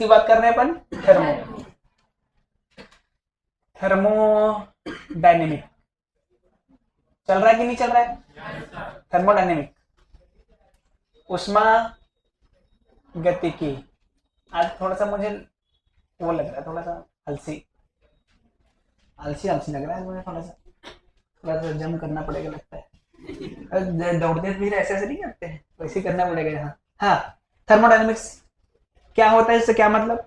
की बात कर रहे हैं अपन, थर्मोडायनेमिक। चल रहा है कि नहीं चल रहा है? थर्मोडायनेमिक, उष्मा गतिकी। आज थोड़ा सा मुझे वो लग रहा है, थोड़ा सा आलसी लग रहा है मुझे, थोड़ा सा जम करना पड़ेगा लगता है। दौड़ते फिर ऐसे नहीं करते हैं, वैसे करना पड़ेगा यहाँ। हाँ, थर्मोडायनेमिक्स क्या होता है, इससे क्या मतलब?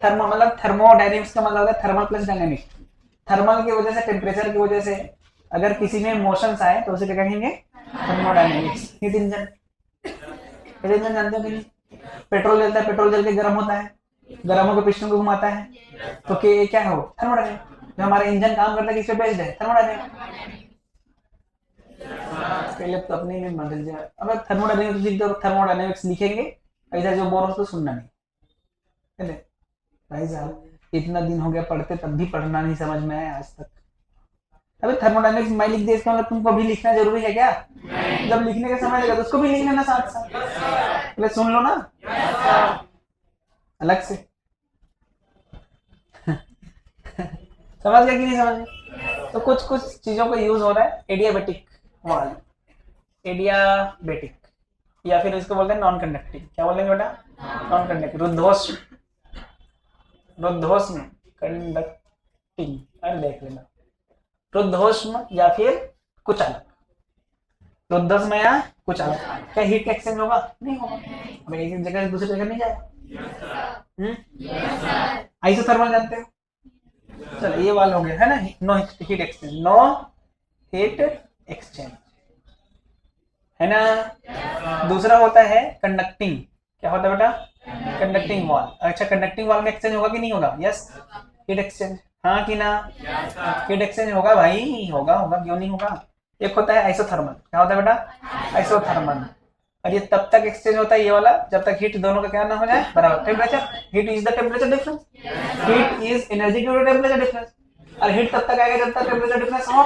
थर्मोडायनेमिक्स का मतलब होता है थर्मल प्लस डायनेमिक। थर्मल की वजह से, टेम्परेचर की वजह से अगर किसी में मोशंस आए तो उसे क्या कहेंगे? थर्मोडायनेमिक्स। हीट इंजन जानते हो कि नहीं? पेट्रोल जलता है, पेट्रोल जल के गर्म होता है, गर्म होकर पिस्टन को घुमाता है, तो क्या हो? थर्मोडायनेमिक। जो हमारा इंजन काम करता है किस पे बेस्ड है? थर्मोडायनेमिक। पहले तो अपने में मदद जाए। अब थर्मोडायनेमिक्स लिखेंगे, ऐसा जो बोल रहा तो सुनना नहीं। पहले भाई साहब इतना दिन हो गया पढ़ते, तब भी पढ़ना नहीं समझ में आया आज तक। अबे थर्मोडायनेमिक्स मैं लिख दे, इसका मतलब तुमको अभी लिखना जरूरी है क्या? जब लिखने का समय लगा तो उसको भी लिख लेना साथ साथ। पहले सुन लो ना अलग से। समझ गया कि नहीं समझ गया? तो कुछ चीजों का यूज हो रहा है। एडियाबेटिक वाल, एडियाबेटिक, या फिर इसको बोलते हैं नॉन कंडक्टिंग। क्या बोलेंगे बेटा? Non conducting. रुद्धोष्म कंडक्टिंग, अरे देख लेना। रुद्धोष्म या फिर कुचालक। रुद्धोष्म या कुचालक। क्या हीट एक्सचेंज होगा? नहीं होगा। अब एक जगह से दूसरी जगह नहीं जाएगा। आइसोथर्मल जानते हो? चलो ये वाला हो गया है ना, no heat exchange, no heat exchange है ना। दूसरा होता है कंडक्टिंग। क्या होता है बेटा? Conducting wall. अच्छा, कंडक्टिंग वॉल में एक्सचेंज होगा कि नहीं होगा? Yes, heat exchange. हाँ कि ना? हीट एक्सचेंज होगा भाई, होगा क्यों नहीं होगा। एक होता है आइसोथर्मल। क्या होता है बेटा? आइसोथर्मल। और ये तब तक एक्सचेंज होता है ये वाला जब तक हीट दोनों का क्या ना हो जाए बराबर। Temperature, heat is the temperature difference, heat is energy due to temperature difference. और हीट तब तक आएगा जब तक टेम्परेचर डिफरेंस हो,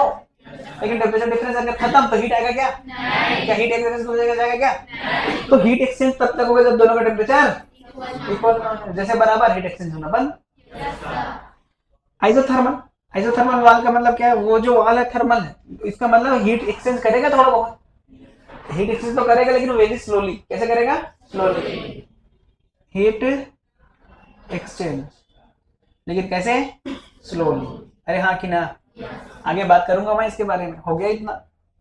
लेकिन टेम्परेचर डिफरेंस अगर खत्म तो हीट आएगा क्या? क्या हीट एक्सचेंज हो जाएगा क्या? तो हीट एक्सचेंज तब तक होगा जब दोनों का टेम्परेचर इक्वल, जैसे बराबर हीट एक्सचेंज होना बंद। आइसोथर्मल वाल का मतलब क्या है? वो जो वाल है थर्मल है, इसका मतलब हीट एक्सचेंज करेगा थोड़ा बहुत, हीट एक्सचेंज तो करेगा लेकिन वेरी स्लोली। कैसे करेगा? स्लोली हीट एक्सचेंज, लेकिन कैसे? स्लोली। अरे हाँ कि ना? आगे बात करूंगा मैं इसके बारे में। हो गया इतना,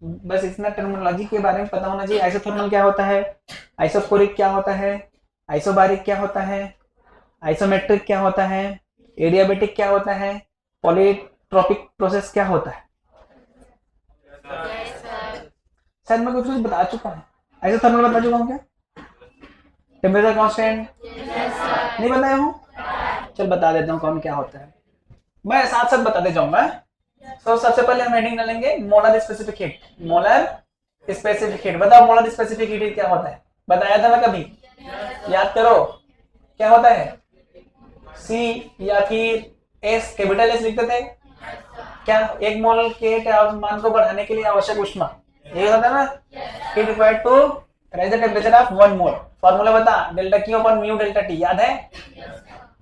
बस इतना टर्मिनोलॉजी के बारे में पता होना चाहिए। आइसोथर्मल क्या होता है, आइसोकोरिक क्या होता है, आइसोबारिक क्या होता है, आइसोमेट्रिक क्या होता है, एडियाबेटिक क्या होता है, पॉलीट्रोपिक प्रोसेस क्या होता है। शायद मैं कुछ बता चुका हूँ। आइसोथर्मल बता चुका हूँ क्या? टेम्परेचर कांस्टेंट नहीं बताया हूँ? चल बता देता हूँ कौन क्या होता है, मैं साथ साथ बताते जाऊंगा। तो सबसे पहले हम हेडिंग डालेंगे molar specific heat. Molar specific heat, बताओ मोलर स्पेसिफिक हीट क्या होता है? बताया था मैं कभी? याद करो क्या होता है? सी या फिर एस, कैपिटल एस लिखते थे क्या? एक मोल के तापमान को बढ़ाने के लिए आवश्यक उष्मा, ये होता है ना। Heat required to raise the temperature of 1 mole. Formula बता, delta Q upon mu delta T, याद है?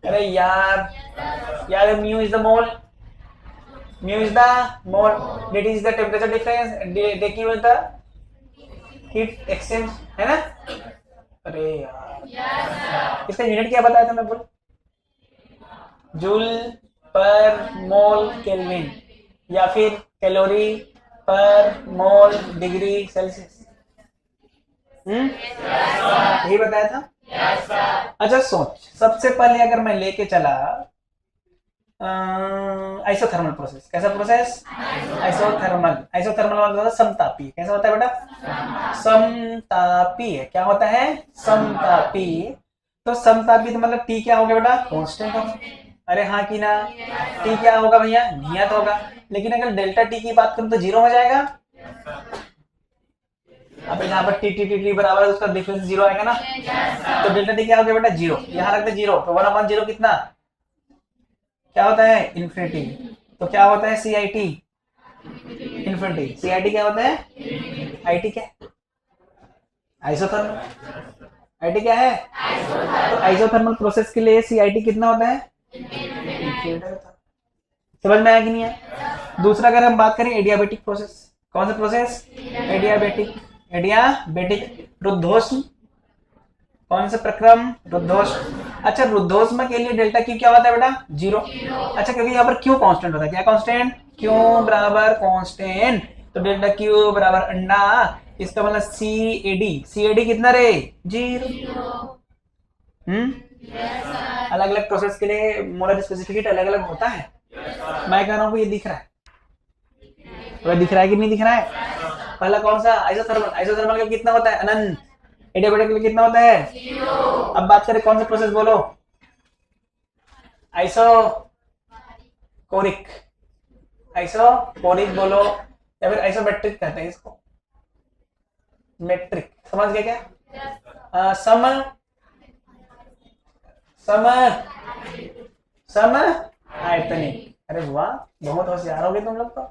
अरे यार mu is the mole, mu is the mole, dt is the temperature difference, dq is the heat exchange, है ना? अरे यार इसका यूनिट क्या बताया था मैं? बोल, जूल पर मोल केल्विन या फिर कैलोरी पर मोल डिग्री सेल्सियस। यही बताया था। अच्छा सोच, सबसे पहले अगर मैं लेके चला आइसोथर्मल प्रोसेस। कैसा प्रोसेस? आइसोथर्मल मतलब समतापी। कैसा होता है बेटा? समतापी है। क्या होता है? समतापी। तो समतापी तो मतलब टी क्या होगा बेटा? कांस्टेंट होगा। अरे हाँ कि ना? टी क्या होगा भैया? नियत होगा। लेकिन अगर डेल्टा टी की बात करूं तो जीरो हो जाएगा। अब यहाँ पर टी टी टी टी बराबर है, उसका डिफरेंस जीरो आएगा ना। तो डेल्टा टी क्या हो गया बेटा? जीरो। यहाँ रखते जीरो, तो 1/0 कितना क्या होता है? इन्फिनिटी। तो क्या होता है? C I T infinity. C I T क्या होता है? आई टी क्या? आइसोथर्मल। आईटी क्या है? तो आइसोथर्मल प्रोसेस के लिए सीआईटी कितना होता है? समझ में आया कि नहीं है? दूसरा अगर हम बात करें एडियाबेटिक प्रोसेस, कौन सा प्रोसेस? एडियाबेटिक। एडियाबेटिक रुद्धोष्म, कौन सा प्रक्रम? रुद्धोष्म। अच्छा, रुद्धोष्म के लिए डेल्टा क्यू क्या होता है बेटा? 0। अच्छा, क्योंकि यहाँ पर क्यू कांस्टेंट होता है। क्या कांस्टेंट? क्यू बराबर कांस्टेंट, तो डेल्टा क्यू बराबर अंडा, इसका मतलब सी ए डी कितना रे? 0। अलग अलग प्रोसेस के लिए मोलर स्पेसिफिकेट अलग अलग होता है। मैं कह रहा हूँ ये दिख रहा है, तो दिख रहा है कि नहीं दिख रहा है? पहला कौन सा? आइसोथर्मल। आइसोथर्मल का कितना होता है? अनंत। एडियाबेटिक के लिए कितना होता है? 0। अब बात करें कौन सा प्रोसेस बोलो? आइसोकोरिक। आइसोकोरिक बोलो, या फिर आइसोमेट्रिक कहते हैं इसको। मेट्रिक, समझ गए क्या? सम सम सम आयतनिक। अरे वाह, बहुत होशियार हो गए तुम लोग तो।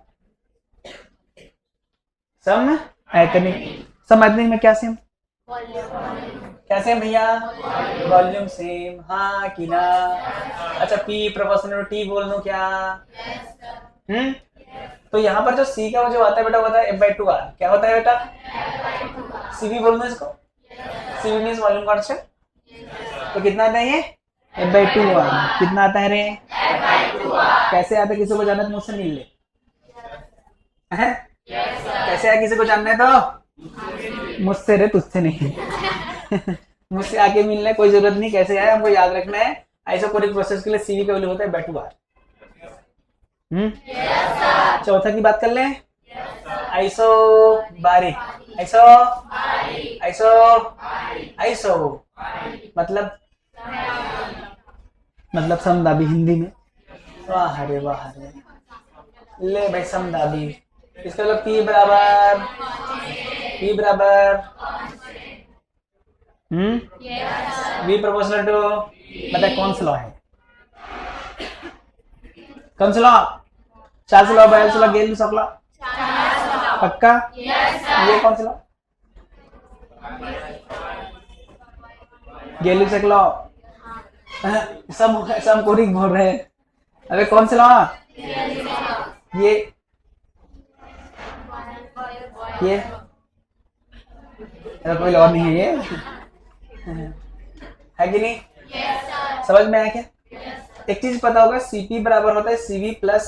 सम आयतनिक। सम आयतनिक में क्या सेम? क्या सेम भैया? वॉल्यूम सेम, हाँ कि ना? अच्छा, पी प्रोपोर्शनल टी बोल दूं क्या? तो यहाँ पर जो सी का जो आता है बेटा, होता है F/2R। क्या होता है बेटा? सीवी बोल दूं इसको? CV means volume constant. तो कितना आता है ये? F/2R। कितना आता है रे? कैसे आता है? किसी को जानना है तो मुझसे मिल ले। कैसे है? किसी को जानना है तो मुझसे रे, तुझसे नहीं। मुझसे आके मिलने कोई जरूरत नहीं। कैसे है हमको याद रखना है। आइसोकोरिक प्रोसेस के लिए सीवी का वैल्यू होता है F/2R। चौथा की बात कर लें। आइसोबारिक। आइसो आइसो आइसो मतलब समदाबी हिंदी में। वाह रे वाह रे, ले भाई समदाबी। इसका मतलब पी बराबर वी प्रोपोर्शनल टू, मतलब कौन सा लॉ है? कौन सा law? Charles law, Boyle's law, गेल लॉ? पक्का? ये कौन सा लॉ? गेल लॉ। सब कोरिक बोल रहे हैं। अरे कौन सा लॉ? ये कोई लॉ नहीं है ये, है कि नहीं? समझ में आया क्या? एक चीज पता होगा, सीपी बराबर होता है सीवी प्लस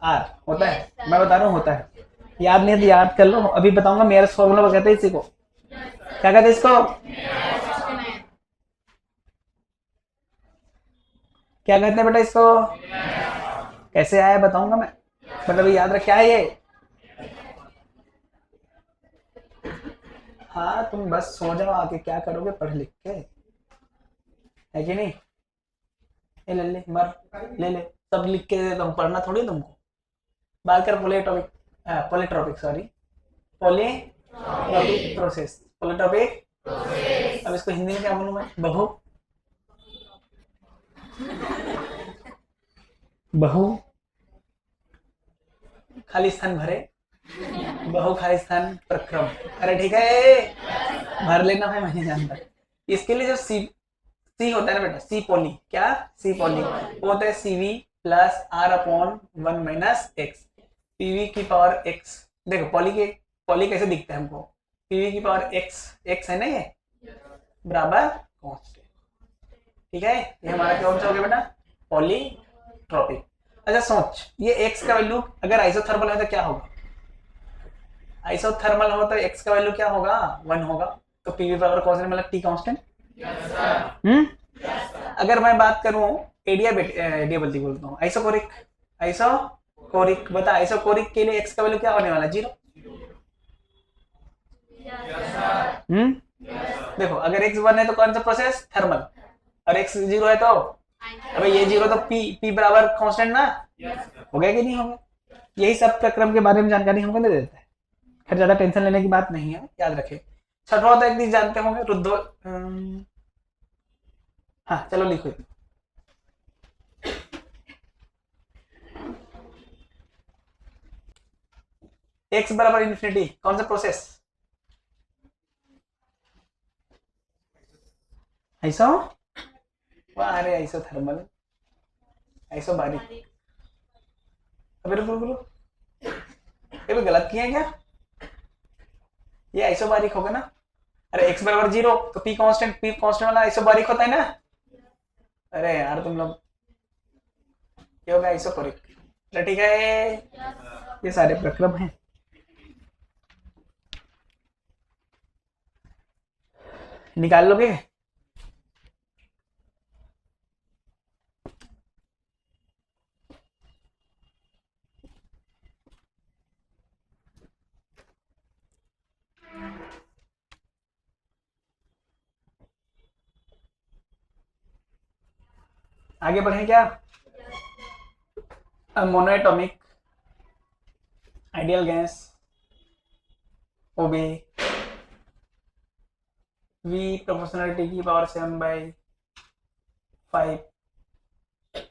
आर। होता है? मैं बता रहा हूँ होता है। याद नहीं है तो याद कर लो, अभी बताऊंगा। मेयर्स फॉर्मूला कहते हैं इसी को। क्या कहते हैं इसको? क्या कहते हैं बेटा इसको? कैसे आया बताऊंगा मैं, मतलब याद रख क्या है ये। हाँ, तुम बस सो जाओ, आके क्या करोगे पढ़ लिख के, है कि नहीं? ले ले ले मर, ले ले सब लिख के दे, तुम पढ़ना थोड़ी तुमको। बात कर पोलिट्रॉपिक सॉरी, पोलिट्रॉपिक प्रोसेस, पोलिट्रॉपिक। अब इसको हिंदी में क्या बोलूं मैं? बहु खाली स्थान भरे, बहु खाली स्थान प्रक्रम। अरे ठीक है, भर लेना है, मैं नहीं जानता। इसके लिए जो सी होता है ना बेटा, सी पॉली, क्या? सी पॉली वो होता है CV plus R upon 1 minus X. PV की पावर एक्स, देखो पॉली कैसे दिखता है हमको? पीवी की पावर एक्स, एक्स है ना ये, बराबर कांस्टेंट। ठीक है, ये हमारा क्या हो गया बेटा? पॉलीट्रॉपिक। अच्छा सोच, ये एक्स का वैल्यू अगर आइसोथर्मल है तो क्या होगा? आइसोथर्मल हो तो एक्स का वैल्यू क्या होगा? 1 होगा। तो पीवी बराबर कांस्टेंट मतलब टी कांस्टेंट। अगर मैं बात करूं एडिया बोलती बोलता हूँ आइसोकोरिक बता, आइसोकोरिक के लिए एक्स का वैल्यू क्या होने वाला? 0। देखो, अगर एक्स 1 है तो कौन सा प्रोसेस? थर्मल। और एक्स 0 है तो, अबे ये 0 तो पी बराबर कांस्टेंट ना, हो गया कि नहीं होगा? यही सब प्रक्रम के बारे में जानकारी हमको दे देता है। खैर ज्यादा टेंशन लेने की बात नहीं है, याद रखे। छठवा तो एक चीज जानते होंगे, रुद्धो। हाँ चलो लिखो। एक्स बराबर इन्फिनिटी, कौन सा प्रोसेस? ऐसा हो वाह, अरे ऐसा थर्मल, ऐसा बारीक। अबे रुको रुको रुको, ये भी गलत किया है क्या? ये ऐसा बारीक होगा ना? अरे x बराबर 0 तो p कांस्टेंट वाला ऐसा बारीक होता है ना? अरे यार तुम लोग, ये होगा ऐसा बारीक। चलो ठीक है, ये सारे प्रक्रम हैं। निकाल लोगे? आगे बढ़े क्या? मोनोएटॉमिक आइडियल गैस ओबे v proportional t की power 7/5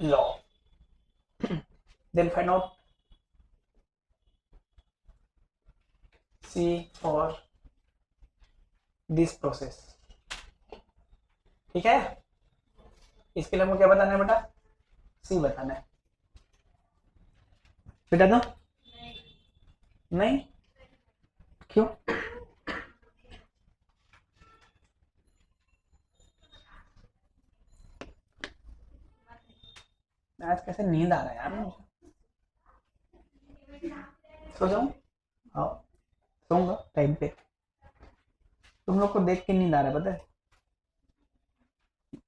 law. Then find out c for this process. ठीक है, इसके लिए हमको क्या बताना है बेटा? c बताना है बेटा। तो नहीं क्यों? आज कैसे नींद आ रहा है यार मुझे, सो जाऊं? हाँ सोऊंगा टाइम पे। तुम लोग को देख के नींद आ रहा है पता है,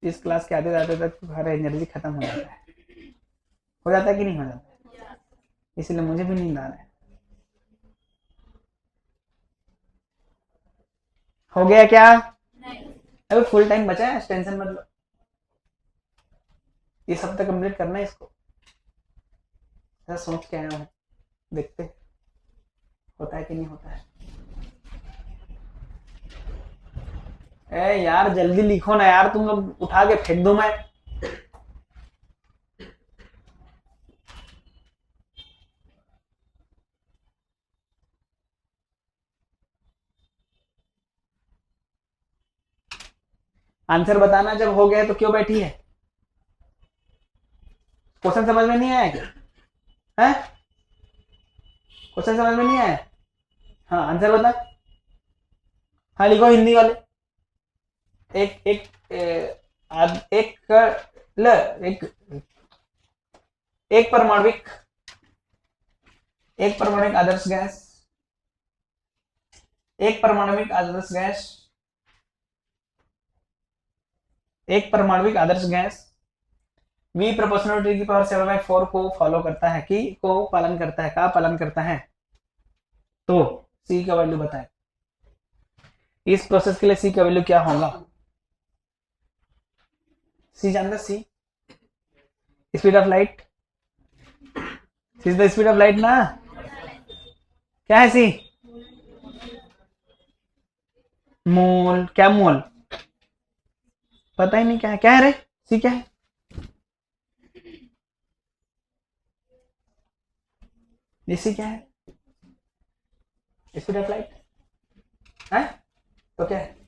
इस क्लास के आते जाते तक तुम्हारा एनर्जी खत्म हो जाता है। हो जाता है कि नहीं हो जाता? इसलिए मुझे भी नींद आ रहा है। हो गया क्या? अभी फुल टाइम बचा है, टेंशन मत लो। ये सब तक कंप्लीट करना है इसको। ऐसा सोच के आया हूँ, देखते होता है कि नहीं होता है। ए यार जल्दी लिखो ना यार, तुम लोग उठा के फेंक दो मैं। आंसर बताना जब हो गया तो क्यों बैठी है? क्वेश्चन समझ में नहीं आया क्या? है क्वेश्चन समझ में नहीं आया? हाँ आंसर बता। हाँ लिखो हिंदी वाले। एक एक एक ल एक परमाणविक आदर्श गैस, एक परमाणविक आदर्श गैस v प्रोपोर्शनल टू की पावर 7/4 को फॉलो करता है कि को पालन करता है, का पालन करता है। तो c का वैल्यू बताएं। इस प्रोसेस के लिए c का वैल्यू क्या होगा? c जानता? c speed of light, is the speed of light ना? क्या है c? मोल। क्या मोल? पता ही नहीं क्या है। क्या है रे c? क्या है? c क्या है? स्पीड ऑफ लाइट है। तो क्या है?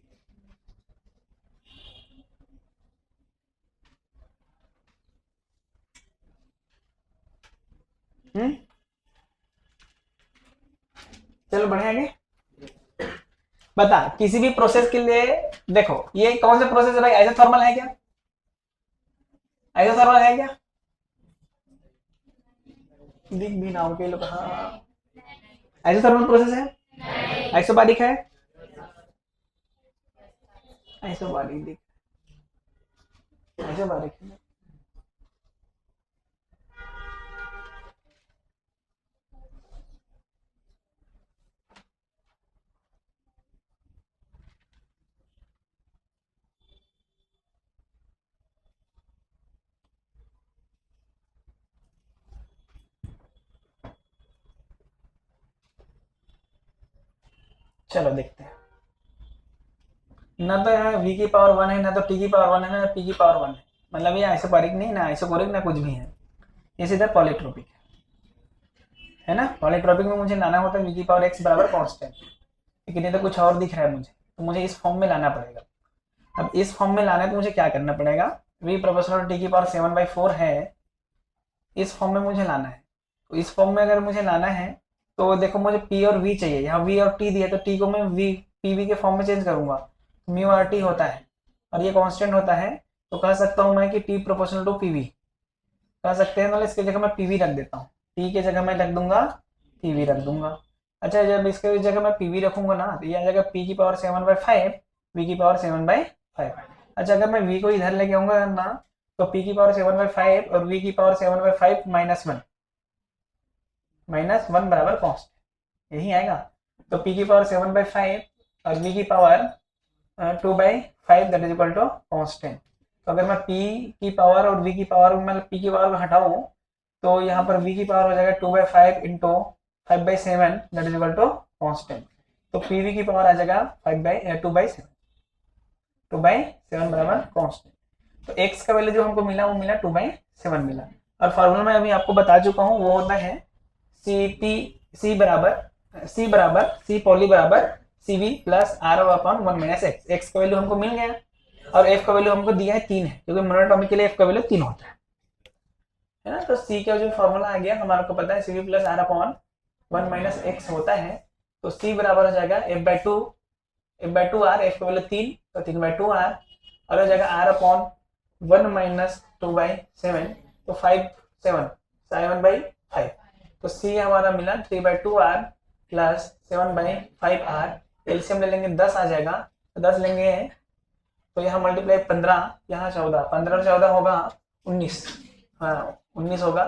चलो बढ़े आगे। बता किसी भी प्रोसेस के लिए, देखो ये कौन सा प्रोसेस है भाई? आइसोथर्मल है क्या? आइसोथर्मल है क्या? दिख भी ना हो के लोग। हाँ आइसोथर्मल प्रोसेस है। आइसोबारिक है। आइसोबारिक दिख, आइसोबारिक है। चलो देखते हैं। ना तो यहाँ v की पावर 1 है, ना तो t की पावर 1 है, ना p की पावर 1 है। मतलब ये आइसोबारिक नहीं, ना आइसोकोरिक, ना कुछ भी है। ये सीधा पॉलीट्रोपिक है ना? पॉलीट्रोपिक में मुझे लाना होता है v की पावर x बराबर कांस्टेंट, लेकिन ये तो कुछ और दिख रहा है मुझे, तो मुझे इस फॉर्म में लाना पड़ेगा। अब इस फॉर्म में लाना है तो मुझे क्या करना पड़ेगा, v प्रोपोर्शनल टी की पावर 7/4 है, इस फॉर्म में मुझे लाना है। तो इस फॉर्म में अगर मुझे लाना है तो देखो मुझे p और v चाहिए, यहाँ v और t दिया तो t को मैं v pv के फॉर्म में चेंज करूंगा, म्यू आर टी होता है और ये कांस्टेंट होता है, तो कह सकता हूँ मैं कि t प्रोपोर्शनल टू pv कह सकते हैं। मतलब इसकी जगह मैं pv रख देता हूँ, t की जगह मैं रख दूंगा pv रख दूंगा। अच्छा जब इसके जगह मैं pv रखूंगा ना तो ये आ जाएगा p की पावर 7/5 v की पावर 7/5। अच्छा अगर मैं v को इधर लेके आऊंगा ना तो p की पावर 7/5 और v की पावर 7/5 -1 बराबर कॉन्स्टेंट यही आएगा। तो p की पावर 7/5 और v की power 2/5 that is equal to constant. तो अगर मैं p की पावर और v की पावर मतलब p की पावर को हटाऊं तो यहाँ पर v की पावर हो जाएगा 2/5 into 5/7 that is equal to constant. तो pv की पावर आ जाएगा 2/7 बराबर कॉन्स्टेंट। तो x का वैल्यू जो हमको मिला वो मिला 2/7 मिला। और फॉर्मूला मैं अभी आपको बता चुका हूँ, वो होता है C पॉली बराबर CV प्लस R/1 - x का वैल्यू हमको मिल गया और f का वैल्यू हमको दिया है 3 है, क्योंकि मोनोटॉमिक के लिए f का वैल्यू 3 होता है ना। तो C का जो फॉर्मूला आ गया हमारे को पता है CV प्लस R/1 - x होता है। तो C बराबर हो जाएगा f/2 r, f का वैल्यू 3 तो 3/2r और हो जाएगा R/1 - 2/7 तो 7/5। तो C हमारा मिला 3/2r प्लस 7/5r, एलसीएम ले लेंगे 10 आ जाएगा, तो 10 लेंगे तो यहाँ मल्टीप्लाई 15, यहाँ 14, 15 और 14 होगा 19, हाँ 19 होगा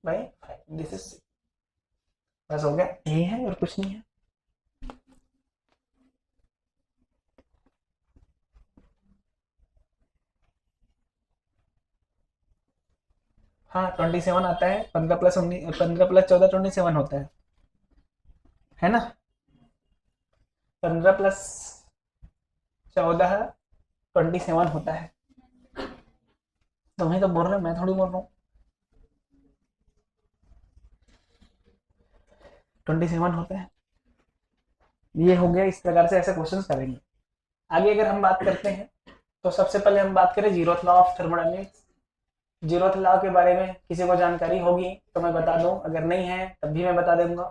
भाई 5। दिस इज बस हो गया, यही है और कुछ नहीं है। हाँ 27 आता है, 15 प्लस 14 27 होता है ना। 15 प्लस 14 27 होता है। तुम्हें तो बोल रहे, मैं थोड़ी बोल रहा हूँ। 27 होता है। ये हो गया, इस प्रकार से ऐसे क्वेश्चंस करेंगे। आगे अगर हम बात करते हैं तो सबसे पहले हम बात करें zeroth law of thermodynamics. Zeroth law के बारे में किसी को जानकारी होगी तो मैं बता दूं, अगर नहीं है तब भी मैं बता दूंगा,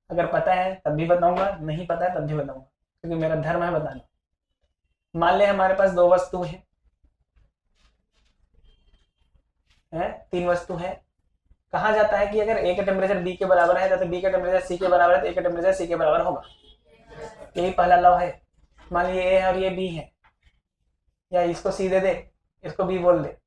अगर पता है तब भी बताऊंगा, नहीं पता है तब भी बताऊंगा, क्योंकि मेरा धर्म है बताना। मान ले हमारे पास दो वस्तु है, 3 वस्तु है। कहा जाता है कि अगर ए का टेम्परेचर बी के बराबर है तो बी का टेम्परेचर सी के बराबर है तो ए का टेम्परेचर सी के बराबर होगा। यही पहला लॉ है। मान लीजिए ए है और ये बी है, या इसको सी दे दे, इसको बी बोल दे।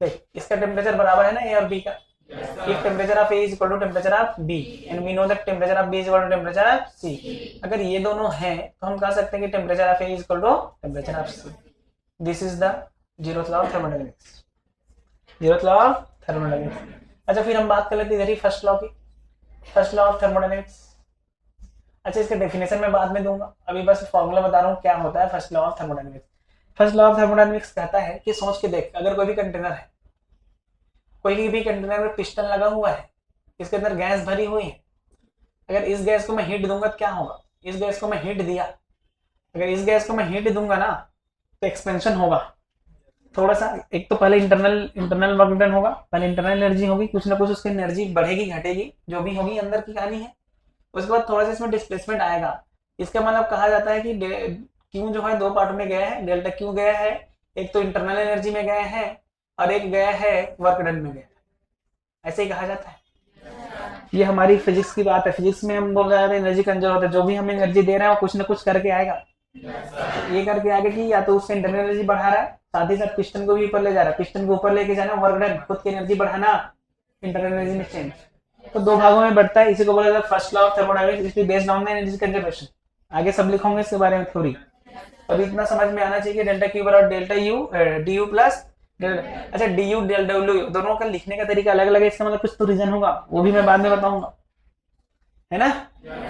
देख इसका टेम्परेचर बराबर है ना ए और बी का। If temperature of A is equal to temperature of B and we know that temperature of B is equal to temperature of C, अगर ये दोनों हैं तो हम कह सकते हैं कि temperature of A is equal to temperature of C. This is the zeroth law of thermodynamics. zeroth law of thermodynamics. अच्छा फिर हम बात कर लेते हैं इधर ही फर्स्ट लॉ की, फर्स्ट लॉ ऑफ थर्मोडायनेमिक्स। अच्छा इसका डेफिनेशन मैं बाद में दूंगा, अभी बस फॉर्मूला बता रहा हूँ क्या होता है first law of thermodynamics. First law of thermodynamics कहता है कि सोच के देख, अगर कोई भी कंटेनर है, कोई भी कंटेनर में पिस्टन लगा हुआ है, इसके अंदर गैस भरी हुई है, अगर इस गैस को मैं हीट दूंगा तो क्या होगा, इस गैस को मैं हीट दिया, अगर इस गैस को मैं हीट दूंगा ना तो एक्सपेंशन होगा थोड़ा सा। एक तो पहले इंटरनल वर्क डन होगा, पहले इंटरनल एनर्जी होगी, कुछ ना कुछ उसकी एनर्जी बढ़ेगी घटेगी जो भी होगी, अंदर की कहानी है। उसके बाद थोड़ा सा इसमें डिस्प्लेसमेंट आएगा। इसका मतलब कहा जाता है कि क्यू जो है दो पार्ट में गया है, डेल्टा क्यू गया है, एक तो इंटरनल एनर्जी में गया है और एक गया है वर्क डन में गया, ऐसे ही कहा जाता है। ये हमारी फिजिक्स की बात है। फिजिक्स में हम बोल रहे हैं एनर्जी कंजर्व होता है, जो भी हम एनर्जी दे रहे हैं वो कुछ ना कुछ करके आएगा। ये करके आगे कि या तो उससे इंटरनल एनर्जी बढ़ा रहा है, साथ ही साथ पिस्टन को भी ऊपर ले जा रहा है, पिस्टन को ऊपर लेके जाना वर्क डन, खुद की एनर्जी बढ़ाना, इंटरनल एनर्जी में चेंज। तो दो भागों में बढ़ता है, इसी को बोला जाता है first law of thermodynamics, it is based on the energy conservation. आगे सब लिखोगे इसके बारे में थ्योरी। अभी इतना समझ में आना चाहिए डेल्टा क्यू बराबर delta U D you plus. अच्छा डी यू डेल डब्ल्यू दोनों का लिखने का तरीका अलग अलग है, इसका मतलब कुछ तो रीजन होगा, वो भी मैं बाद में बताऊंगा, है ना।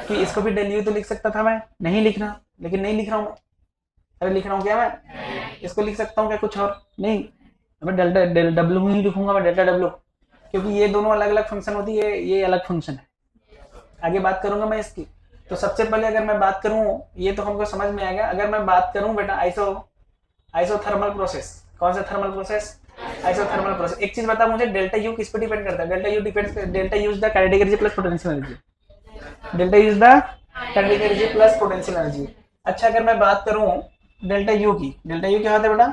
कि इसको भी डेल यू तो लिख सकता था मैं, नहीं लिख रहा, लेकिन नहीं लिख रहा हूँ। अरे लिख रहा हूँ क्या मैं, इसको लिख सकता हूँ क्या कुछ और नहीं, मैं डेल्टा डेल डब्ल्यू ही लिखूंगा मैं, डेल्टा डब्ल्यू, क्योंकि ये दोनों अलग अलग फंक्शन होती है, ये अलग फंक्शन है। आगे बात करूंगा मैं इसकी। तो सबसे पहले अगर मैं बात करूं, ये तो हमको समझ में आ गया। अगर मैं बात करूं बेटा आइसोथर्मल प्रोसेस, कौन सा थर्मल प्रोसेस? Isothermal process. एक चीज बता मुझे, डेल्टा यू किस पे डिपेंड करता है? Delta U is the kinetic energy plus potential energy. Delta U is the kinetic energy plus potential energy. अच्छा, अगर मैं बात करूं डेल्टा यू की, डेल्टा यू क्या होता है बेटा?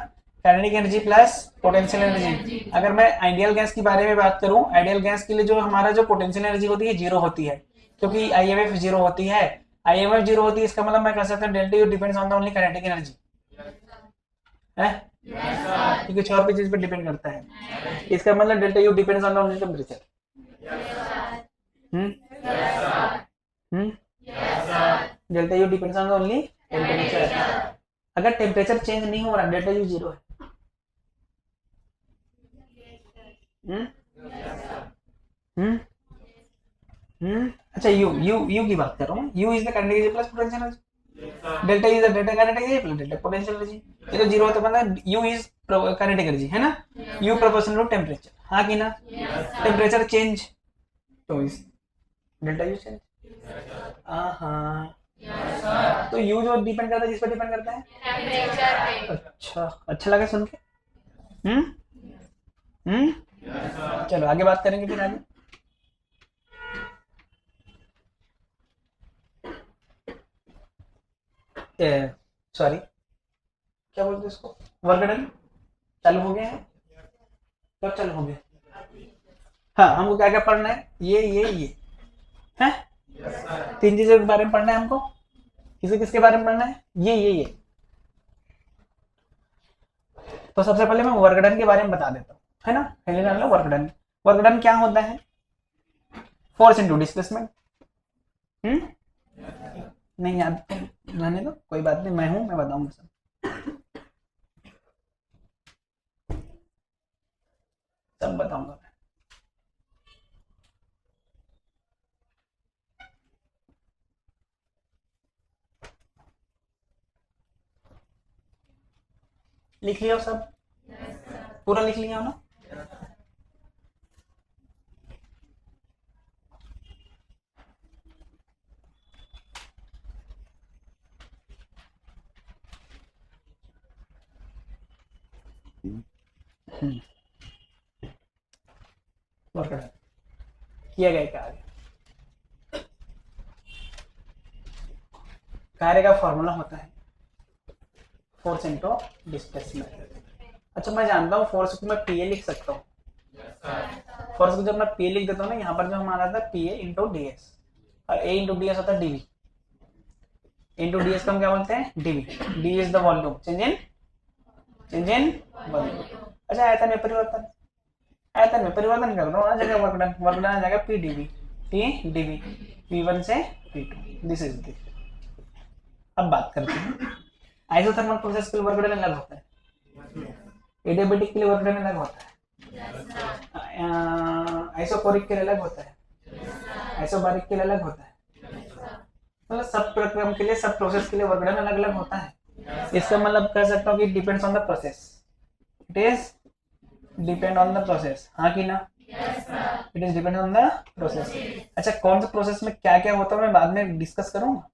Kinetic energy plus potential energy. अगर मैं आइडियल गैस के बारे में बात करूं, आइडियल गैस के लिए जो हमारा जो पोटेंशियल एनर्जी होती है जीरो होती है, क्योंकि आईएमएफ जीरो होती है। आईएमएफ जीरो होती है, इसका मतलब मैं कह सकता हूं delta U depends on the only kinetic energy है, ये कुछ और भी चीज पे डिपेंड करता है। इसका मतलब delta U depends on the only temperature. Delta U depends on the only temperature. अगर टेम्परेचर चेंज नहीं हो रहा, डेल्टा यू जीरो है। अच्छा, यू की बात कर रहा हूँ। You is the kinetic energy plus potential energy. Delta is the delta kinetic energy plus delta potential energy. ये तो जीरो होता है, मतलब यू इज काइनेटिक एनर्जी है ना, यू प्रोपोर्शनल टू टेम्परेचर, हाँ कि ना? टेम्परेचर चेंज तो इस डेल्टा यू चेंज। हाँ, तो यू जो डिपेंड करता है, किस पर डिपेंड करता है? टेम्परेचर। अच्छा लगा सुन के। चलो आगे बात करेंगे फिर आगे। सॉरी, क्या बोलते इसको? वर्क डन चालू हो गया है? कब चालू हो गया? हाँ, हमको क्या क्या पढ़ना है? ये है तीन चीजों के बारे में पढ़ना है हमको। किसके बारे में पढ़ना है? ये। तो सबसे पहले मैं वर्क डन के बारे में बता देता हूँ, है ना? पहले जान लो वर्क डन। वर्क डन क्या होता है? Force into displacement. नहीं याद रहने दो, कोई बात नहीं, मैं बताऊंगा सब। सब बताऊंगा मैं। लिख लिया सब? पूरा लिख लिया ना? वर्क डन किया गया कार्य का फॉर्मूला होता है फोर्स इनटू डिस्प्लेसमेंट। अच्छा, मैं जानता हूँ फोर्स को मैं पीए लिख सकता हूँ। फोर्स को जब मैं पीए लिख देता हूँ ना, यहाँ पर जो हमारा था पीए इंटू डीएस, और ए इंटू डीएस होता है डीवी। इंटू डीएस को हम क्या बोलते हैं? DV. D is the volume, change in volume. अच्छा, आयतन में परिवर्तन कर दो ना, जगह वर्क डन आ जाएगा पी डीवी, P1 से P2। This is this. अब बात करते हैं आइसोथर्मल प्रोसेस के लिए वर्क डन अलग होता है, एडियाबेटिक के लिए वर्क डन अलग होता है, आइसोकोरिक के लिए अलग होता है, आइसोबारिक के लिए अलग होता है। मतलब सब प्रक्रम के लिए, सब प्रोसेस के लिए वर्क डन अलग अलग होता है। इसका मतलब कह सकता हूँ कि depends on the process. It is depend on the process, हाँ कि ना? It is depend on the process. अच्छा, कौन से प्रोसेस में क्या क्या होता है मैं बाद में डिस्कस करूंगा।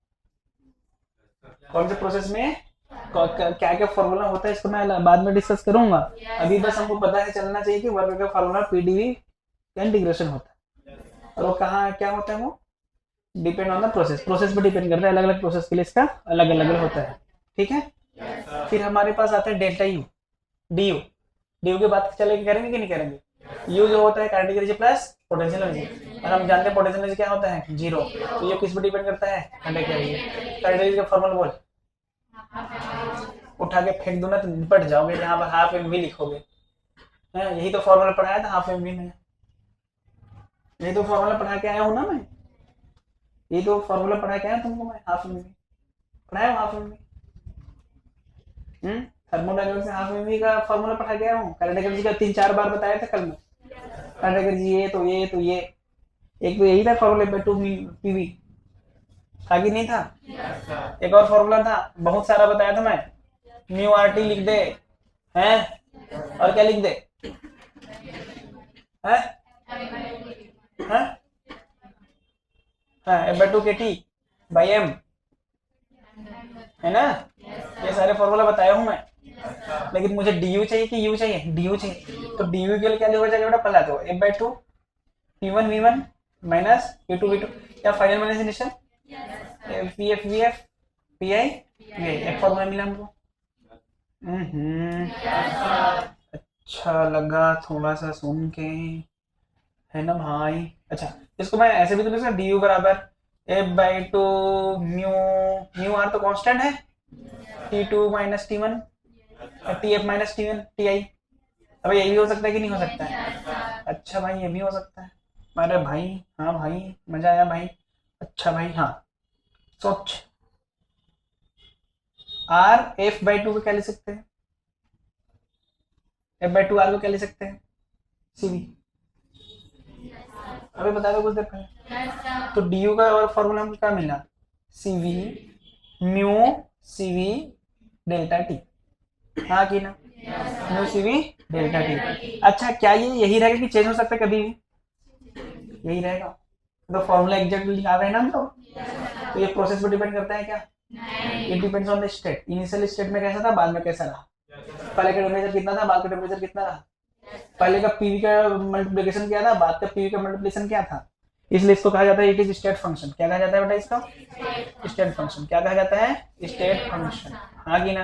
कौन से प्रोसेस में क्या क्या फॉर्मूला होता है, इसको मैं बाद में डिस्कस करूंगा। अभी बस हमको पता है, चलना चाहिए कि वर्क का फॉर्मूला पीडीवी का इंटीग्रेशन होता है, और वो कहाँ क्या होता है? वो डिपेंड ऑन द प्रोसेस पे डिपेंड करता है। अलग अलग प्रोसेस के लिए इसका अलग अलग होता है, ठीक है? फिर हमारे पास आता है डेल्टा यू, डी की बात चलेगी, करेंगे कि नहीं करेंगे? यू जो होता है kinetic energy plus potential energy, और हम जानते हैं पोटेंशियल एनर्जी क्या होता है? जीरो। तो ये किस पर डिपेंड करता है? Kinetic energy. काइनेटिक एनर्जी का फॉर्मूला बोल, उठा के फेंक दो ना तो निपट जाओगे, यहाँ पर हाफ एम वी लिखोगे। यही तो फॉर्मूला पढ़ाया था हाफ एम वी में, यही तो फॉर्मूला पढ़ा के आया हूँ ना मैं, यही तो फॉर्मूला पढ़ा के आया तुमको मैं। हाफ एम वी पढ़ाया हूँ, हाफ एम वी थर्मोडायनामिक्स से हाफ एमवी का फॉर्मूला पढ़ा गया हूँ। काइनेटिक एनर्जी का 3-4 बार बताया था कल में। काइनेटिक एनर्जी ये तो एक तो यही था फॉर्मूला, 2 पीवी था कि नहीं था? एक और फॉर्मूला था, बहुत सारा बताया था मैं, म्यू आर टी लिख दे हैं, और क्या लिख दे हैं, F/2 KT, बाई एम, है ना? ये सारे फॉर्मूला बताया हूँ मैं, लेकिन मुझे डी यू चाहिए कि यू चाहिए? डी यू चाहिए, तो डी यू के लिए क्या लिखा जाएगा बेटा? पहला तो F by two P one V one minus P two V two, या final minus initial V F P I V I, एक फॉर्मूला मिला हमको। अच्छा लगा थोड़ा सा सुन के, है ना भाई? अच्छा, इसको मैं ऐसे भी तो लिख सकता, डी यू बराबर F by two mu, mu R तो कांस्टेंट है, T two minus T one, T F minus T one T I. अब ये भी हो सकता है कि नहीं हो सकता है? अच्छा भाई, ये भी हो सकता है। अरे भाई, हाँ भाई, मजा आया भाई। अच्छा भाई, हाँ सोच, आर एफ बाई टू को क्या लिख सकते हैं? एफ बाई टू आर को क्या लिख सकते हैं? सीवी। अभी बता दो कुछ देर पहले। तो डी यू का और फॉर्मूला हमको क्या मिला? CV mu CV delta T, हाँ कि ना? Mu CV delta T. अच्छा, क्या ये यही रहेगा कि चेंज हो सकता है कभी भी? यही रहेगा। तो फॉर्मूला एग्जैक्टली आ रहे हैं ना हम तो ये प्रोसेस पर डिपेंड करता है क्या? It depends on the state. Initial state में कैसा था, बाद में कैसा रहा? पहले का टेम्परेचर कितना था, बाद का टेम्परेचर कितना रहा? पहले का पीवी का मल्टीप्लिकेशन क्या था, बाद का पीवी का मल्टीप्लिकेशन क्या था? इसलिए इसको कहा जाता है इट इज स्टेट फंक्शन। क्या कहा जाता है बेटा इसका? State function. क्या कहा जाता है? स्टेट फंक्शन, हाँ कि ना?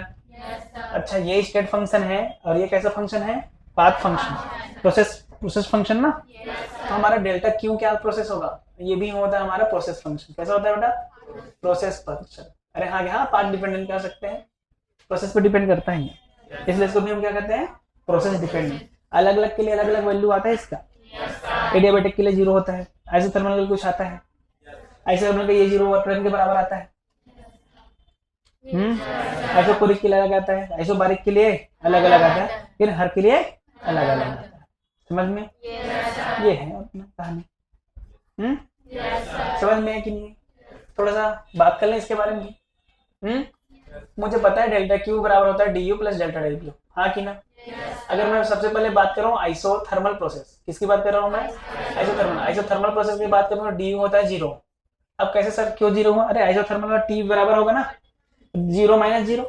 अच्छा, ये स्टेट फंक्शन है और ये कैसा फंक्शन है? पाथ फंक्शन, प्रोसेस फंक्शन ना। तो हमारा डेल्टा क्यू क्या प्रोसेस होगा? ये भी होता है हमारा प्रोसेस फंक्शन। कैसा होता है बेटा? Process function. अरे हाँ, यहाँ पाथ डिपेंडेंट कह सकते हैं, प्रोसेस पर डिपेंड करता है, इसलिए इसको भी हम क्या कहते हैं? Process dependent. अलग अलग के लिए अलग अलग वैल्यू आता है इसका। एडियाबेटिक के लिए 0 होता है, आइसोथर्मल के कुछ आता है, आइसोथर्मल का ये 0 के बराबर आता है। आइसोकोरिक के लिए अलग आता है, आइसोबारिक के लिए अलग अलग आता है, फिर हर के लिए अलग अलग आता है। समझ में? ये है अपना कहानी। समझ में है कि नहीं? थोड़ा सा बात कर लें इसके बारे में। मुझे पता है डेल्टा क्यू बराबर होता है D you plus delta W, हाँ कि ना? अगर मैं सबसे पहले बात कर रहा हूँ आइसोथर्मल प्रोसेस, किसकी बात कर रहा हूँ मैं? आइसोथर्मल प्रोसेस की बात करूँ, डी यू होता है 0। अब कैसे सर, क्यों 0 हुआ? अरे आइसोथर्मल का टी बराबर होगा ना 0 माइनस 0,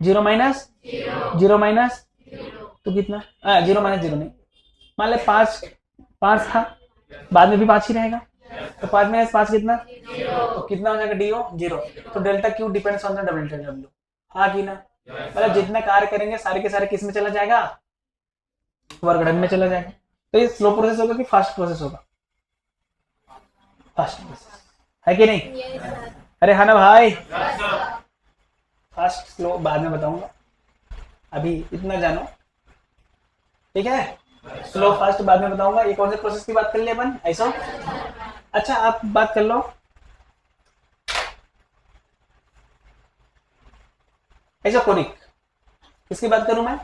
0 माइनस 0 माइनस, तो कितना? 0 माइनस 0 नहीं, मान ले 5 था, बाद में भी 5 ही रहेगा, तो 5 माइनस 5 कितना? तो कितना हो जाएगा? D O 0। तो delta Q depends on the delta W, हाँ कि ना? मतलब जितना कार्य करेंगे सारे के सारे किस में चला जाएगा? वर्गडन में चला जाएगा। तो ये स्लो प्रोसेस होगा कि फास्ट प्रोसेस होगा? फास्ट प्रोसेस है कि नहीं? अरे हाँ ना भाई? फास्ट स्लो बाद में बताऊंगा, अभी इतना जानो, ठीक है? स्लो फास्ट बाद में बताऊंगा। ये कौन से प्रोसेस की बात कर लिए अपन? ऐसा। अच्छा, आप बात कर लो आइसोकोरिक, किसकी बात करूं मैं?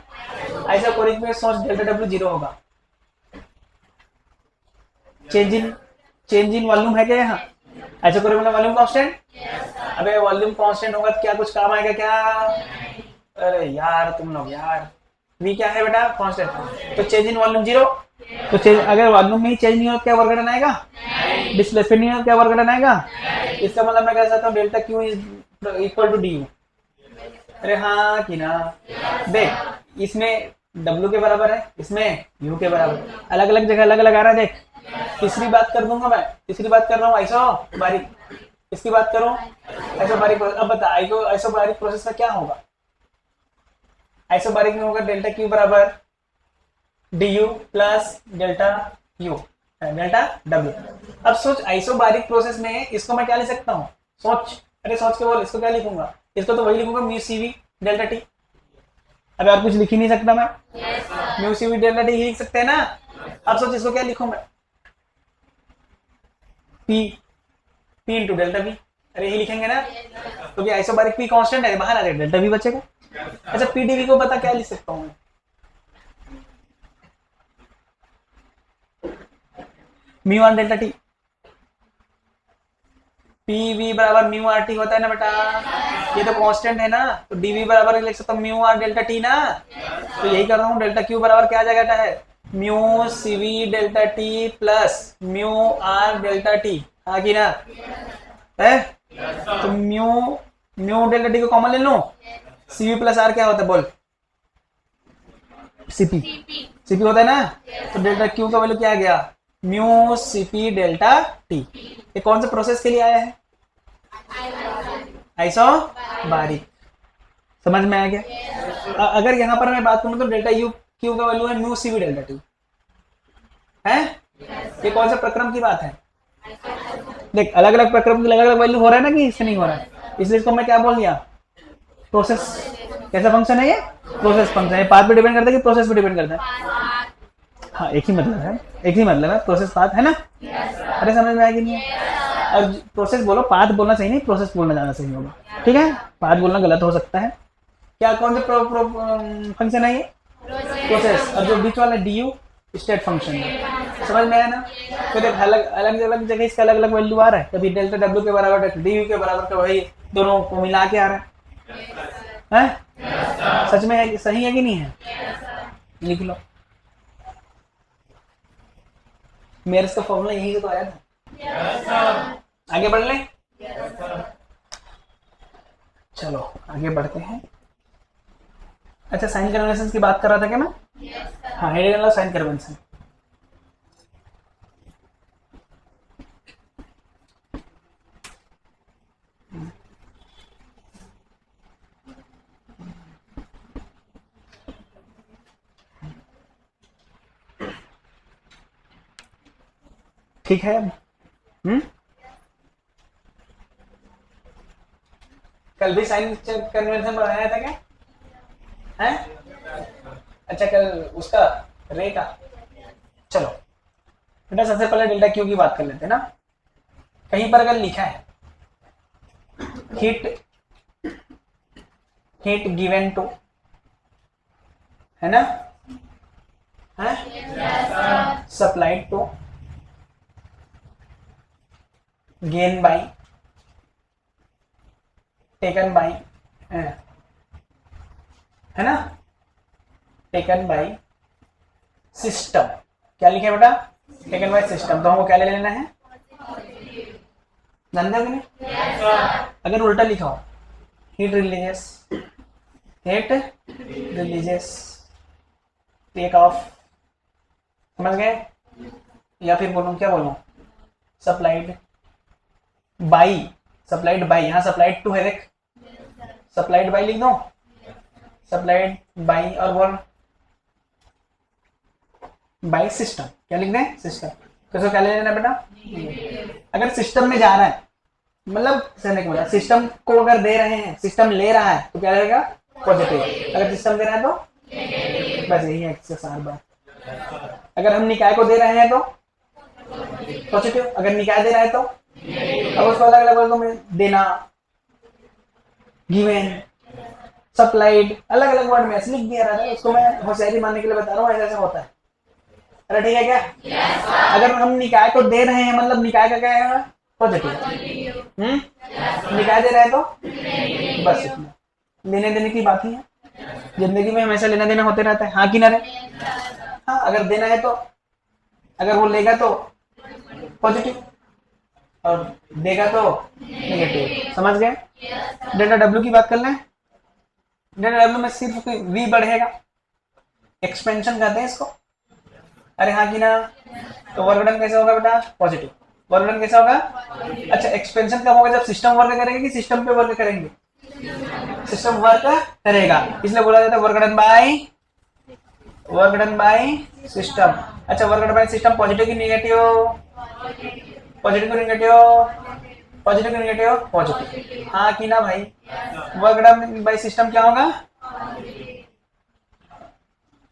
आइसोकोरिक में सोच डेल्टा डब्ल्यू 0 होगा। चेंज इन वॉल्यूम है क्या यहाँ? आइसोकोरिक में वॉल्यूम कांस्टेंट। अबे वॉल्यूम कांस्टेंट होगा तो क्या कुछ काम आएगा क्या? अरे यार तुम लोग यार, वी क्या है बेटा? कांस्टेंट। तो चेंज इन वॉल्यूम 0, तो चेंज, अगर वॉल्यूम में ही चेंज नहीं हो क्या वर्गडन आएगा? डिस्प्लेसमेंट नहीं हो क्या वर्गडन आएगा? इसका मतलब मैं कह सकता हूँ delta Q is equal to D U. अरे हाँ कि ना? देख, इसमें W के बराबर है, इसमें U के बराबर, अलग अलग जगह अलग अलग आ रहा है। देख, तीसरी बात कर दूंगा मैं, तीसरी बात कर रहा हूँ आइसोबारिक, इसकी बात करूँ आइसोबारिक। अब बता आइसोबारिक प्रोसेस में क्या होगा? आइसोबारिक में होगा डेल्टा क्यू बराबर D you plus delta U delta W. अब सोच, आइसोबारिक प्रोसेस में इसको मैं क्या लिख सकता हूँ? सोच, अरे सोच के बोल, इसको क्या लिखूंगा? इसको तो वही लिखूंगा म्यू सीवी डेल्टा टी। अब और कुछ लिख ही नहीं सकता मैं, म्यू सीवी डेल्टा टी ही लिख सकते हैं ना। अब सोच इसको क्या लिखूं मैं? पी इंटू डेल्टा वी, अरे यही लिखेंगे ना, क्योंकि तो आइसोबारिक पी कांस्टेंट है, बाहर आ जाएगा डेल्टा वी बचेगा। अच्छा, पी डी वी को पता क्या लिख सकता हूँ मैं? Mu R delta T, P V बराबर म्यू आर टी होता है ना बेटा, ये तो कांस्टेंट है ना, तो डी वी बराबर लिख सकता हूँ म्यू आर डेल्टा टी ना। तो यही कर रहा हूँ, डेल्टा क्यू बराबर क्या आ जाएगा है? Mu C V delta T plus mu R delta T, हाँ कि ना? है तो म्यू म्यू डेल्टा टी को कॉमन ले लो, सीपी प्लस आर क्या होता है बोल? सीपी सीपी होता है ना, तो डेल्टा क्यू का वैल्यू क्या आ गया? Mu CP delta T. ये कौन से प्रोसेस के लिए आया है? आइसोबारिक। समझ में आ गया? अगर यहाँ पर मैं बात करूँ तो डेल्टा यू क्यू का वैल्यू है म्यू सीपी डेल्टा टी है। ये कौन से प्रक्रम की बात है? देख अलग अलग प्रक्रम की अलग अलग वैल्यू हो रहा है ना, कि इससे नहीं हो रहा है, इसलिए इसको मैं क्या बोल दिया? प्रोसेस। कैसा फंक्शन है ये? प्रोसेस फंक्शन है। पाथ पे डिपेंड करता है कि प्रोसेस पे डिपेंड करता है? हाँ एक ही मतलब है, एक ही मतलब है, प्रोसेस पाथ है ना। अरे समझ में आएगी नहीं है? और प्रोसेस बोलो, पाथ बोलना सही नहीं, प्रोसेस बोलना ज़्यादा सही होगा, ठीक है? पाथ बोलना गलत हो सकता है। क्या कौन से फंक्शन है ये? प्रोसेस। और जो बीच वाला डी यू स्टेट फंक्शन है। समझ में आया ना? तो देख अलग अलग अलग जगह इसका अलग अलग वैल्यू आ रहा है, कभी डेल्टा डब्ल्यू के बराबर डी यू के बराबर का, वही दोनों को मिला के आ रहा है। सच में है, सही है कि नहीं है? लिख लो। मेरे इसका फॉर्मूला यही से तो आया था। आगे बढ़ ले। चलो आगे बढ़ते हैं। अच्छा साइन कन्वेंशन की बात कर रहा था क्या मैं? हाँ हेडिंग साइन कन्वेंशन। ठीक है। कल भी साइन कन्वेंशन बनाया था क्या? है? अच्छा कल उसका रे का। चलो बेटा सबसे पहले डेल्टा क्यू की बात कर लेते हैं ना। कहीं पर अगर लिखा है हीट हीट गिवन टू, है ना, है supplied to gain by taken by, है ना, टेकन बाई सिस्टम। क्या लिखे बेटा? Taken by system. तो हमको क्या ले लेना है? जानते हो कि नहीं? अगर उल्टा लिखा हो हीट रिलीजियस टेक ऑफ, समझ गए? या फिर बोलूं, क्या बोलूं? सप्लाइड बाई, सप्लाइड बाई, यहाँ सप्लाइड टू है, देख सप्लाइड बाई लिख दो, सप्लाइड बाई, और बोल बाई सिस्टम। क्या लिख दें? सिस्टम। तो क्या ले लेना बेटा? अगर सिस्टम में जा रहा है, मतलब सिस्टम को अगर दे रहे हैं, सिस्टम ले रहा है तो क्या रहेगा? पॉजिटिव। अगर सिस्टम दे रहा है तो बस यही है एक्सरसाइज बात। अगर हम निकाय को दे रहे हैं तो पॉजिटिव, अगर निकाय दे रहा है तो, अब उसको अलग अलग वर्गों में देना, गिवन, सप्लाइड, अलग अलग वर्ड में ऐसे लिख दिया रहा है। उसको मैं होशियारी मानने के लिए बता रहा हूँ, ऐसा होता है। अरे ठीक है क्या? अगर हम निकाय को दे रहे हैं, मतलब निकाय का क्या है? पॉजिटिव। निकाय दे रहे हैं तो बस इतना। लेने देने की बात ही है, जिंदगी में हमेशा लेना देना होते रहता है, हाँ कि ना रे? हाँ अगर देना है तो, अगर वो लेगा तो पॉजिटिव और देगा तो नेगेटिव। समझ गए? डेल्टा डब्ल्यू की बात कर लें। डेल्टा डब्ल्यू में सिर्फ वी बढ़ेगा, एक्सपेंशन कहते हैं इसको। अरे हाँ कि ना? तो वर्क डन कैसे होगा बेटा? पॉजिटिव। वर्क डन कैसा होगा? अच्छा एक्सपेंशन कब होगा? जब सिस्टम वर्क करेंगे कि सिस्टम पे वर्क करेंगे? सिस्टम वर्क करेगा, इसलिए बोला जाता है वर्क डन बाय सिस्टम। अच्छा work done by system positive की नेगेटिव? पॉजिटिव की नेगेटिव? पॉजिटिव की नेगेटिव? पॉजिटिव। हाँ कि ना भाई? वर्क डन बाय सिस्टम क्या होगा?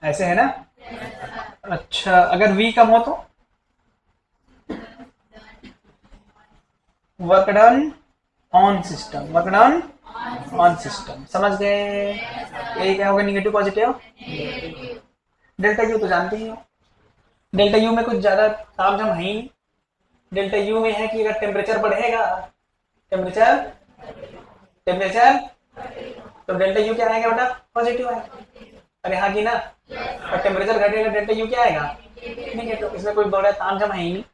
ऐसे है ना? अच्छा अगर V कम हो तो work done on system, work done on system. समझ गए? ये क्या होगा? Negative positive. डेल्टा यू तो जानते ही हो, डेल्टा यू में कुछ ज्यादा तामझाम है ही नहीं। डेल्टा यू में है कि अगर टेम्परेचर बढ़ेगा, टेम्परेचर तो डेल्टा यू क्या आएगा बेटा? पॉजिटिव आएगा। अरे हाँ कि ना? और टेम्परेचर घटेगा, डेल्टा यू क्या आएगा? नेगेटिव। इसमें कोई बड़ा तामझाम है ही नहीं।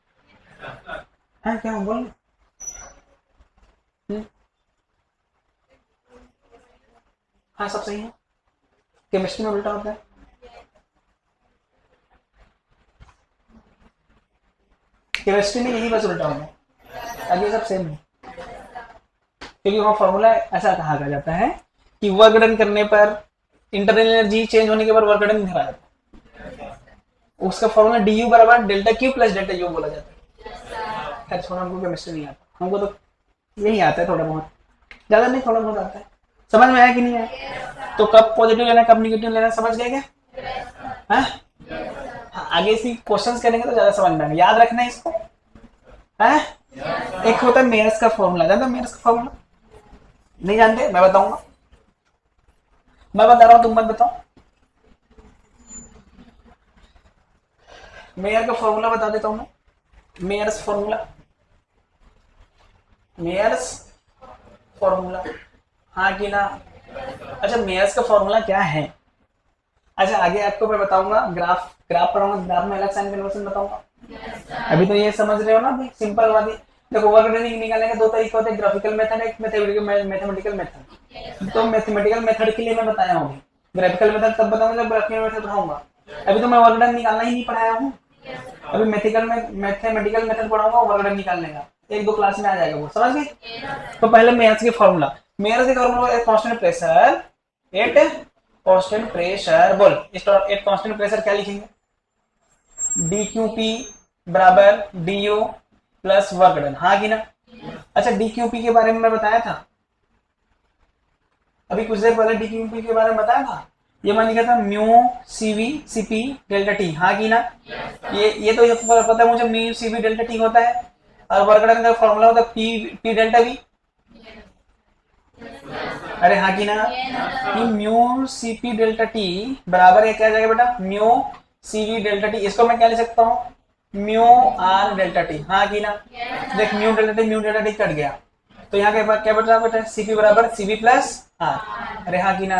हाँ क्या बोल? हाँ सब सही है, केमिस्ट्री में उल्टा होता है। केमिस्ट्री में यही बस उल्टा होता है, आगे सब सेम है, क्योंकि वहाँ फॉर्मूला ऐसा कहा जाता है कि वर्क डन करने पर इंटरनल एनर्जी चेंज होने के बाद वर्क डन दिखाया जाता है, उसका फॉर्मूला डी यू बराबर delta Q plus delta U बोला जाता है। खैर छोड़ा, हमको केमिस्ट्री नहीं आता, हमको तो यही आता है थोड़ा बहुत, ज़्यादा नहीं थोड़ा बहुत आता है। समझ में आया कि नहीं आया? तो कब पॉजिटिव लेना कब निगेटिव लेना समझ गए क्या? हाँ, आगे इसी क्वेश्चंस करेंगे तो ज़्यादा समझ में आएगा, याद रखना है इसको। है एक होता है मेयर्स का फॉर्मूला, जानते हो मेयर्स का फॉर्मूला? नहीं जानते? मैं बताऊंगा, मैं बता रहा हूं, तुम मत बताओ। मेयर का फॉर्मूला बता देता हूं मैं, मेयर्स फॉर्मूला, मेयर्स फॉर्मूला, हाँ कि ना? अच्छा मेयर्स का फॉर्मूला क्या है? अच्छा आगे आपको मैं बताऊंगा, ग्राफ ग्राफ पढ़ाऊंगा, ग्राफ में अलग साइन कन्वर्सन बताऊंगा। अभी तो ये समझ रहे हो ना, अभी सिंपल वाली। देखो वर्क डन निकालने के दो तरीके होते हैं, ग्राफिकल मेथड, एक मैथमेटिकल मेथड। तो मैथमेटिकल मेथड के लिए मैं बताया हूँ, ग्राफिकल मेथड तब बताऊंगा जब ग्राफिकल मेथड पढ़ाऊंगा। अभी तो मैं वर्क डन निकालना ही नहीं पढ़ाया हूँ, अभी मैथमेटिकल मेथड पढ़ाऊंगा वर्क डन निकालने का, एक दो क्लास में आ जाएगा वो, समझ गए? तो पहले मेयर्स के फॉर्मूला, मेयर्स के फॉर्मूला एक constant pressure, at constant pressure, बोल एक कांस्टेंट प्रेशर क्या लिखेंगे? डी क्यू पी बराबर D you plus work done, हाँ कि ना? अच्छा डी क्यू पी के बारे में मैं बताया था, अभी कुछ देर पहले डी क्यू पी के बारे में बताया था, ये मान लिखा था mu CV CP delta T, हाँ कि ना? ये तो पता है मुझे, म्यू सीवी डेल्टा टी होता है, और वर्क डन का फॉर्मूला होता है पी पी डेल्टा वी। अरे हाँ कि ना? कि म्यू सीपी डेल्टा टी बराबर है, क्या जाएगा बेटा? म्यू सीवी डेल्टा टी, इसको मैं क्या लिख सकता हूँ? म्यू आर डेल्टा टी, हाँ कि ना? देख म्यू डेल्टा टी कट गया, तो यहाँ के बाद क्या बचा बेटा? सीपी बराबर सीवी प्लस आर, अरे हाँ कि ना?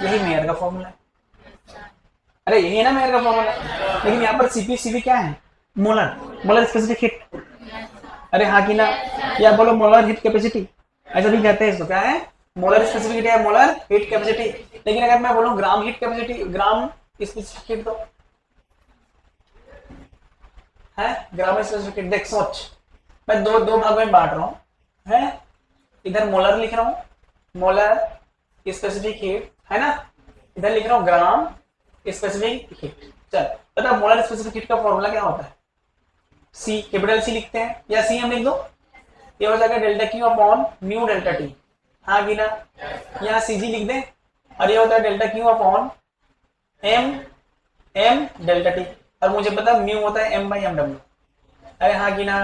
यही मेयर का फॉर्मूला है, अरे यही है ना मेयर का फॉर्मूला। लेकिन यहाँ पर सीपी सीवी क्या है? मोलर, मोलर स्पेसिफिक हीट, अरे हाँ कि ना? या बोलो मोलर हीट कैपेसिटी, ऐसा भी कहते हैं इसको, क्या है? मोलर स्पेसिफिक है, मोलर हीट कैपेसिटी। लेकिन अगर मैं बोलूं gram heat capacity, gram specific heat तो है, ग्राम स्पेसिफिक हीट। देख सोच, मैं दो भाग में बांट रहा हूँ, है इधर मोलर लिख रहा हूँ, मोलर स्पेसिफिक हीट, है ना? इधर लिख रहा हूँ ग्राम स्पेसिफिक हीट। चल बता मोलर स्पेसिफिक हीट का फॉर्मूला क्या होता है? सी, कैपिटल सी लिखते हैं, या सी हम लिख दो, ये हो जाएगा delta Q upon mu delta T, हाँ कि ना? यहाँ सी जी लिख दें, और ये होता है delta Q upon M M delta T, और मुझे पता म्यू होता है एम बाई एम डब्ल्यू, अरे हाँ कि ना?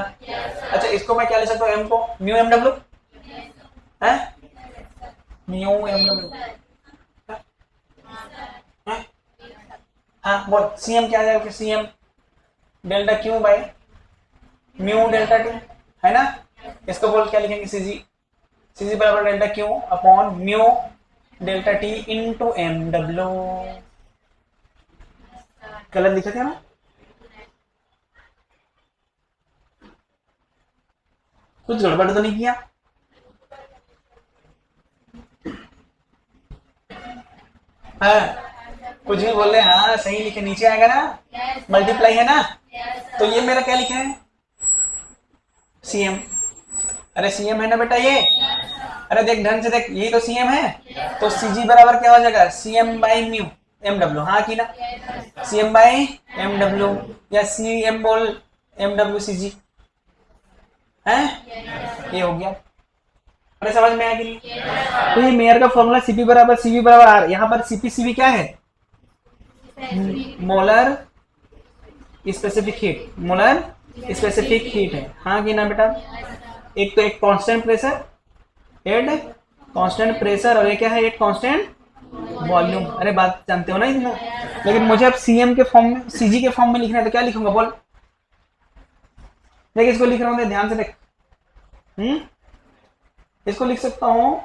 अच्छा इसको मैं क्या ले सकता हूँ? एम को म्यू एम डब्ल्यू, है म्यू एम डब्ल्यू, हाँ बोल सी एम क्या आ जाएगा? C M delta Q by mu delta T, है ना? इसको बोल क्या लिखेंगे? सी जी बराबर delta Q upon mu delta T into M W. गलत लिखा क्या ना? कुछ गड़बड़ तो नहीं किया? हाँ कुछ भी बोल रहे, हाँ सही लिखे, नीचे आएगा ना? मल्टीप्लाई है ना? तो ये मेरा क्या लिखा है? सीएम, अरे सीएम है ना बेटा ये? अरे देख ढंग से देख, यही तो सीएम है, तो सीजी बराबर क्या हो जाएगा? CM by mu M W, हाँ की ना? सीएम बाई एम डब्ल्यू, या सी एम बोल एम डब्ल्यू सी जी, है ये हो गया। अरे समझ में आया कि नहीं? तो ये मेयर का फॉर्मूला सीपी बराबर सीवी बराबर आर, यहाँ पर सीपी सीवी क्या है? Molar specific heat, molar specific heat है, हाँ कि ना बेटा? एक तो एक constant pressure, at constant pressure, और ये क्या है? एक कांस्टेंट वॉल्यूम। अरे बात जानते हो ना इतना? लेकिन मुझे अब सीएम के फॉर्म में, सीजी के फॉर्म में लिखना है, तो क्या लिखूंगा बोल? देख इसको लिख रहा हूँ, ध्यान से देख, इसको लिख सकता हूँ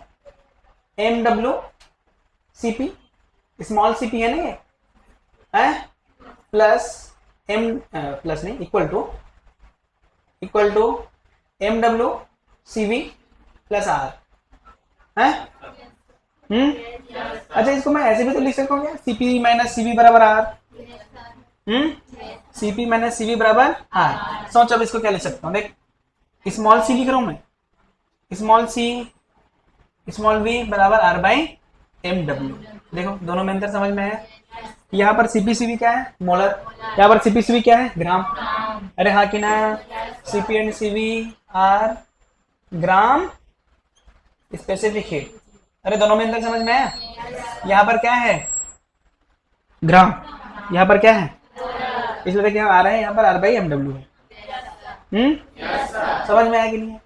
M W CP, small CP है ना ये, है प्लस एम, प्लस नहीं, equal to M W CV plus R है। अच्छा इसको मैं ऐसे भी तो लिख सकता हूँ क्या, सीपी माइनस सीबी बराबर आर। सीपी माइनस सीबी बराबर आर। सोच अब इसको क्या लिख सकता हूँ, देख स्मॉल सी लिख रहा हूँ मैं, स्मॉल सी स्मॉल वी बराबर आर बाई एम डब्ल्यू। देखो दोनों में अंतर समझ में आया। यहाँ पर सीपीसीबी क्या है, मोलर, यहाँ पर सीपीसीबी क्या है, ग्राम। अरे हाँ कि ना, CP and CV are gram specific heat. अरे दोनों में अंतर समझ में आया। यहाँ पर क्या है, ग्राम, यहाँ पर क्या है, इसलिए देखिए आ रहे हैं यहाँ पर आर बाई एम डब्ल्यू है। समझ में आया कि नहीं,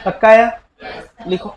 पक्का आया, लिखो।